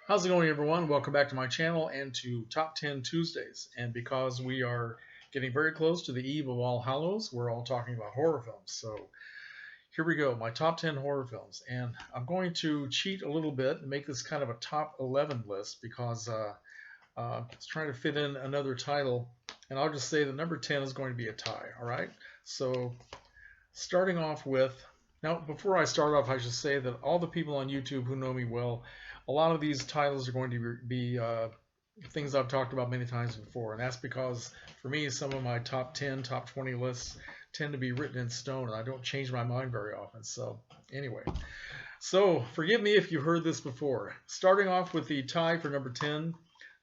How's it going, everyone? Welcome back to my channel and to Top 10 Tuesdays. And because we are getting very close to the eve of All Hallows, we're all talking about horror films. So here we go, my top 10 horror films. And I'm going to cheat a little bit and make this kind of a top 11 list because it's trying to fit in another title. And I'll just say that number 10 is going to be a tie, all right? So starting off with, now before I start off, I should say that all the people on YouTube who know me well, a lot of these titles are going to be things I've talked about many times before, and that's because for me, some of my top 10, top 20 lists tend to be written in stone, and I don't change my mind very often. So anyway, so forgive me if you've heard this before. Starting off with the tie for number 10,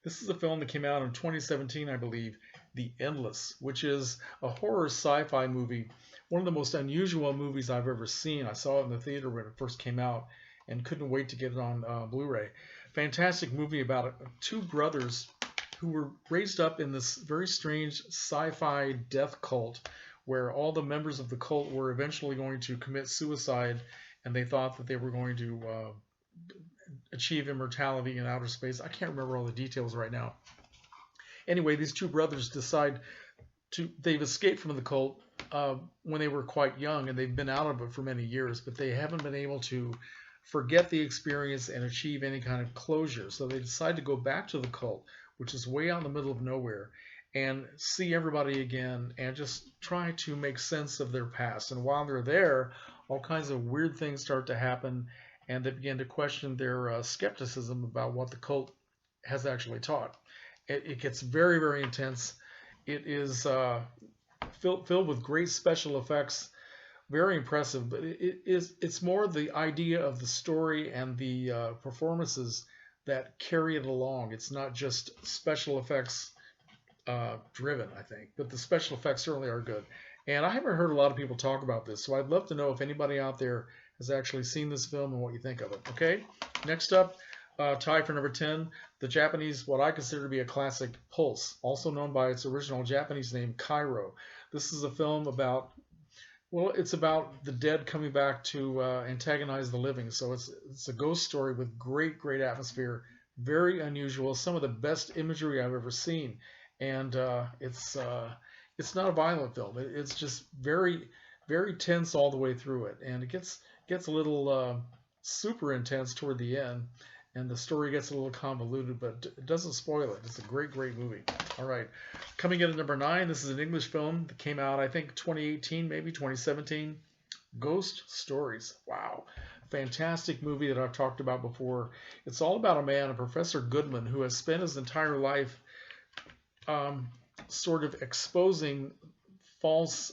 this is a film that came out in 2017, I believe, The Endless, which is a horror sci-fi movie, one of the most unusual movies I've ever seen. I saw it in the theater when it first came out and couldn't wait to get it on Blu-ray. Fantastic movie about two brothers who were raised up in this very strange sci-fi death cult where all the members of the cult were eventually going to commit suicide, and they thought that they were going to achieve immortality in outer space. I can't remember all the details right now. Anyway, these two brothers decide they've escaped from the cult when they were quite young, and they've been out of it for many years, but they haven't been able to forget the experience and achieve any kind of closure. So they decide to go back to the cult, which is way out in the middle of nowhere, and see everybody again and just try to make sense of their past. And while they're there, all kinds of weird things start to happen, and they begin to question their skepticism about what the cult has actually taught. It gets very, very intense. It is filled with great special effects, very impressive. But it's more the idea of the story and the performances that carry it along. It's not just special effects driven, I think, but the special effects certainly are good. And I haven't heard a lot of people talk about this, so I'd love to know if anybody out there has actually seen this film and what you think of it. Okay, next up, tie for number 10, the Japanese, what I consider to be a classic, Pulse, also known by its original Japanese name, Cairo. This is a film about, well, it's about the dead coming back to antagonize the living. So it's a ghost story with great, great atmosphere, very unusual, some of the best imagery I've ever seen. And it's not a violent film. It's just very, very tense all the way through it, and it gets a little super intense toward the end, and the story gets a little convoluted, but it doesn't spoil it. It's a great, great movie. All right, coming in at number 9, this is an English film that came out, I think, 2018, maybe 2017. Ghost Stories. Wow. Fantastic movie that I've talked about before. It's all about a man, a Professor Goodman, who has spent his entire life um, sort of exposing false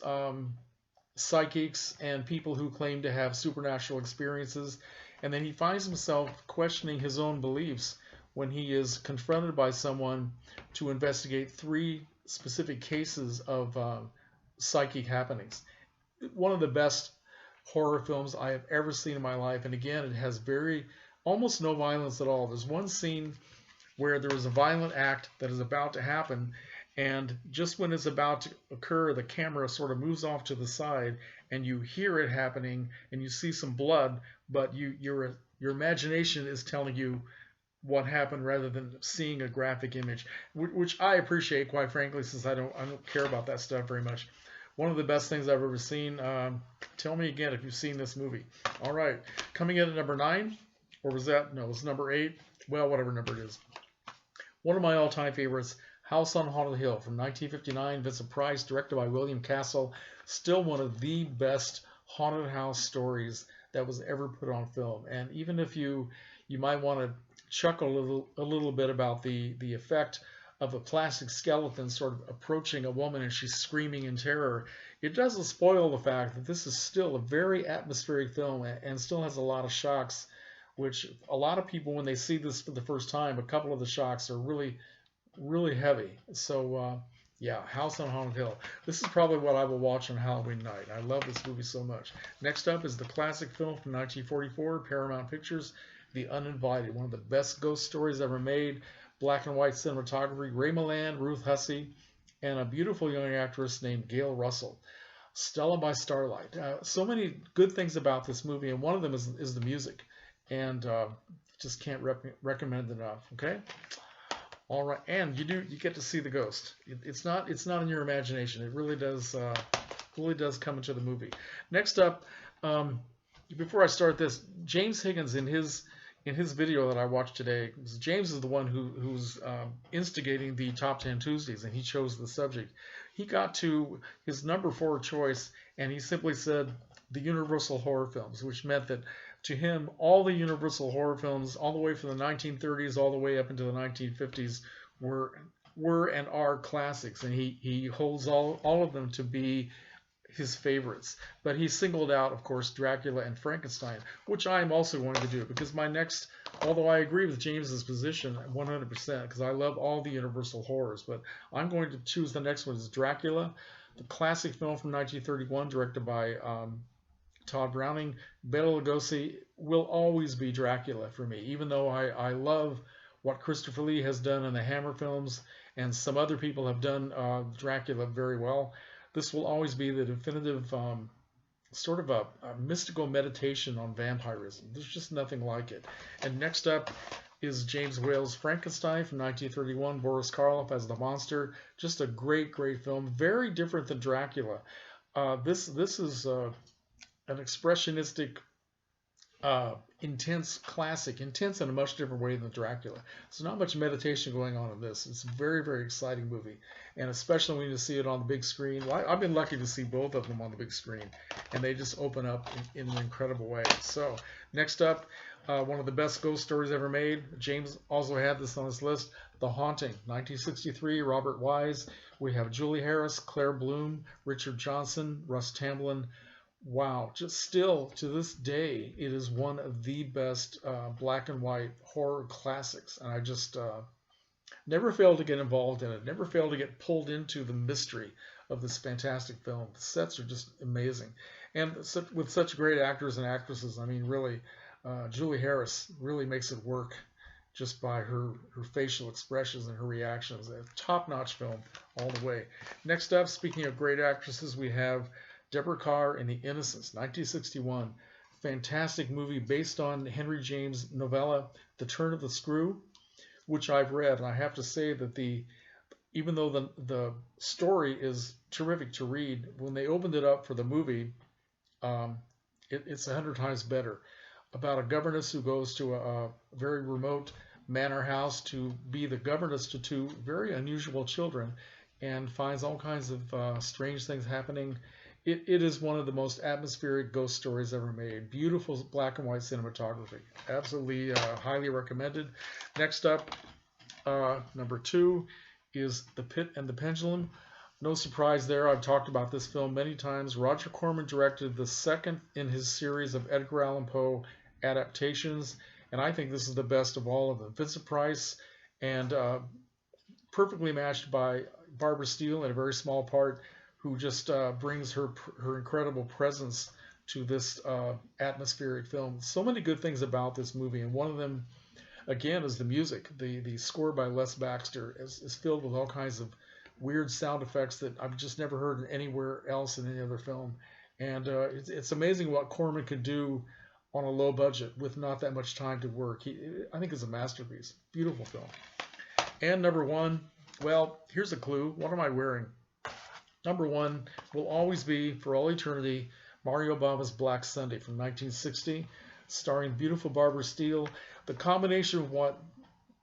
psychics and people who claim to have supernatural experiences. And then he finds himself questioning his own beliefs when he is confronted by someone to investigate three specific cases of psychic happenings. One of the best horror films I have ever seen in my life. And again, it has almost no violence at all. There's one scene where there is a violent act that is about to happen, and just when it's about to occur, the camera sort of moves off to the side, and you hear it happening, and you see some blood, but your imagination is telling you what happened rather than seeing a graphic image, which I appreciate, quite frankly, since I don't care about that stuff very much. One of the best things I've ever seen. Tell me again if you've seen this movie. All right, coming in at number 9, or was that, no, it's number 8. Well, whatever number it is. One of my all-time favorites, House on Haunted Hill from 1959, Vincent Price, directed by William Castle. Still one of the best haunted house stories that was ever put on film. And even if you might want to chuckle a little bit about the effect of a plastic skeleton sort of approaching a woman and she's screaming in terror, it doesn't spoil the fact that this is still a very atmospheric film and still has a lot of shocks, which a lot of people, when they see this for the first time, a couple of the shocks are really, really heavy. So, yeah, House on Haunted Hill. This is probably what I will watch on Halloween night. I love this movie so much. Next up is the classic film from 1944, Paramount Pictures, The Uninvited, one of the best ghost stories ever made. Black and white cinematography, Ray Milland, Ruth Hussey, and a beautiful young actress named Gail Russell. Stella by Starlight. So many good things about this movie, and one of them is the music. And just can't recommend enough. Okay. All right, and you get to see the ghost. It's not in your imagination. It really does come into the movie. Next up, before I start this, James Higgins in his video that I watched today, James is the one who's instigating the Top 10 Tuesdays, and he chose the subject. He got to his number 4 choice, and he simply said the Universal horror films, which meant that to him, all the Universal horror films, all the way from the 1930s all the way up into the 1950s, were and are classics, and he holds all of them to be his favorites. But he singled out, of course, Dracula and Frankenstein, which I am also going to do, because my next, although I agree with James's position 100%, because I love all the Universal horrors, but I'm going to choose the next one is Dracula, the classic film from 1931, directed by Todd Browning. Bela Lugosi will always be Dracula for me, even though I love what Christopher Lee has done in the Hammer films, and some other people have done Dracula very well. This will always be the definitive sort of a mystical meditation on vampirism. There's just nothing like it. And next up is James Whale's Frankenstein from 1931, Boris Karloff as the monster. Just a great, great film. Very different than Dracula. This is an expressionistic, intense classic, intense in a much different way than Dracula. There's not much meditation going on in this. It's a very, very exciting movie, and especially when you see it on the big screen. Well, I've been lucky to see both of them on the big screen, and they just open up in an incredible way. So next up, one of the best ghost stories ever made. James also had this on his list, The Haunting, 1963, Robert Wise. We have Julie Harris, Claire Bloom, Richard Johnson, Russ Tamblyn. Wow, just still to this day, it is one of the best black and white horror classics. And I just never fail to get involved in it, never fail to get pulled into the mystery of this fantastic film. The sets are just amazing. And with such great actors and actresses, I mean, really, Julie Harris really makes it work just by her facial expressions and her reactions. A top-notch film all the way. Next up, speaking of great actresses, we have Deborah Kerr in The Innocents, 1961. Fantastic movie based on Henry James' novella, The Turn of the Screw, which I've read. And I have to say that even though the story is terrific to read, when they opened it up for the movie, it's 100 times better. About a governess who goes to a very remote manor house to be the governess to 2 very unusual children, and finds all kinds of strange things happening. It is one of the most atmospheric ghost stories ever made. Beautiful black and white cinematography. Absolutely highly recommended. Next up, number 2 is The Pit and the Pendulum. No surprise there. I've talked about this film many times. Roger Corman directed the second in his series of Edgar Allan Poe adaptations, and I think this is the best of all of them. Vincent Price, and perfectly matched by Barbara Steele in a very small part, who just brings her incredible presence to this atmospheric film. So many good things about this movie, and one of them, again, is the music. The score by Les Baxter is filled with all kinds of weird sound effects that I've just never heard anywhere else in any other film. And it's amazing what Corman could do on a low budget with not that much time to work. I think it's a masterpiece. Beautiful film. And number 1, well, here's a clue. What am I wearing? Number 1 will always be, for all eternity, Mario Bava's Black Sunday from 1960, starring beautiful Barbara Steele. The combination of what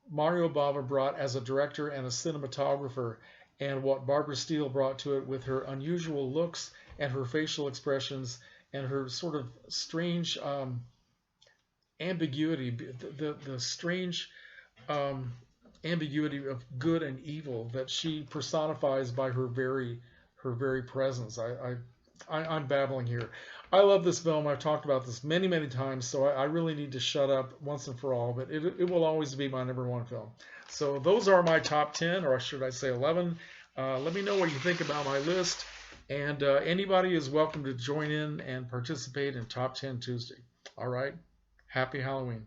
Mario Bava brought as a director and a cinematographer, and what Barbara Steele brought to it with her unusual looks and her facial expressions and her sort of strange ambiguity, the strange ambiguity of good and evil that she personifies by her very presence. I'm babbling here. I love this film. I've talked about this many, many times, so I really need to shut up once and for all, but it will always be my number 1 film. So those are my top 10, or should I say 11. Let me know what you think about my list, and anybody is welcome to join in and participate in Top 10 Tuesday. All right? Happy Halloween.